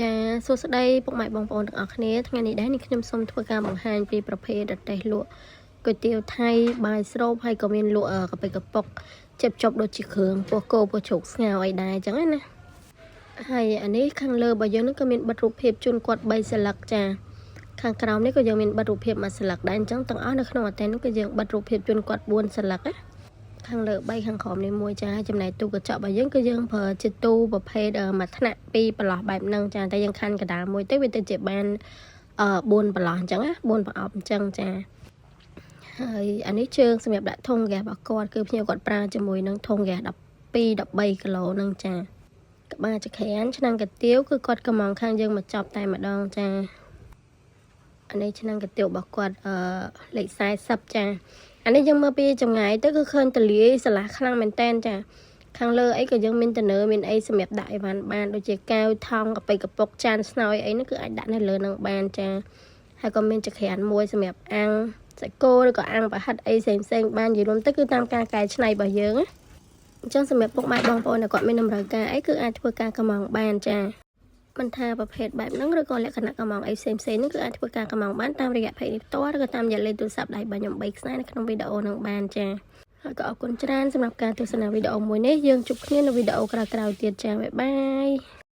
ចាសួស្តីពុកម៉ែបងប្អូនទាំងអស់គ្នាថ្ងៃនេះដែរនេះខ្ញុំសូមធ្វើការបង្ហាញពីប្រភេទរទេះលក់គុយទាវថៃបាយស្រូបហើយក៏មានលក់កាពិកប៉ុកចិបចប់ដូចជាគ្រឿងពោះគោពោះជ្រូកស្ងោរអីដែរអញ្ចឹងណាហើយអានេះខាងលើរបស់យើងនេះក៏មានបិទរូបភាពជូនគាត់3សន្លឹកចាខាងក្រោមនេះក៏យើងមានបិទរូបភាពមួយសន្លឹកដែរអញ្ចឹងទាំងអស់នៅក្នុងអតេននោះក៏យើងបិទរូបភាពជូនគាត់4សន្លឹកណាខាងលើ3ខាងក្រោមនេះមួយចាចំណែកទូកញ្ចក់របស់យើងគឺយើងប្រើជាទូប្រភេទមួយថ្នាក់ពីរប្រឡោះបែបហ្នឹងចាតែយើងខាន់កដាលមួយទៅវាទៅជាបាន4ប្រឡោះអញ្ចឹងណា4ប្រអប់អញ្ចឹងចាហើយអានេះជើងសម្រាប់ដាក់ធុងហ្គាសរបស់គាត់គឺភ្ញៀវគាត់ប្រើជាមួយនឹងធុងហ្គាស12 13គីឡូហ្នឹងចាក្បាលចក្រានឆ្នាំងកាទៀវគឺគាត់កំងខាងយើងមកចប់តែម្ដងចាអានេះឆ្នាំងកាទៀវរបស់គាត់លេខ40ចាអានេះយើងមើលពីចម្ងាយទៅគឺឃើញទលាយស្រឡះខ្លាំងមែនតែនចាខាងលើអីក៏យើងមានតនើមានអីសម្រាប់ដាក់អីវ៉ាន់បានដូចជាកែវថង់កាពិកប៉ុកចានស្នើយអីហ្នឹងគឺអាចដាក់នៅលើនឹងបានចាហើយក៏មានចក្រានមួយសម្រាប់អាំងសាច់គោឬក៏អាំងប្រហិតអីផ្សេងបាននិយាយរួមទៅគឺតាមការកែច្នៃរបស់យើងណាអញ្ចឹងសម្រាប់ពុកម៉ែបងប្អូនដែលគាត់មានតម្រូវការអីគឺអាចធ្វើការកម្មងបានចាមិនថាប្រភេទបែបហ្នឹងឬក៏លក្ខណៈកម្មងអីផ្សេងហ្នឹងគឺអាចធ្វើការកម្មងបានតាមរយៈเพจនេះផ្ទាល់ឬក៏តាមរយៈលេខទូរស័ព្ទដៃរបស់ខ្ញុំ3ខ្សែនៅក្នុងវីដេអូហ្នឹងបានចាហើយក៏អរគុណច្រើនសម្រាប់ការទស្សនាវីដេអូមួយនេះយើងជួបគ្នានៅវីដេអូក្រោយៗទៀតចាបាយបាយ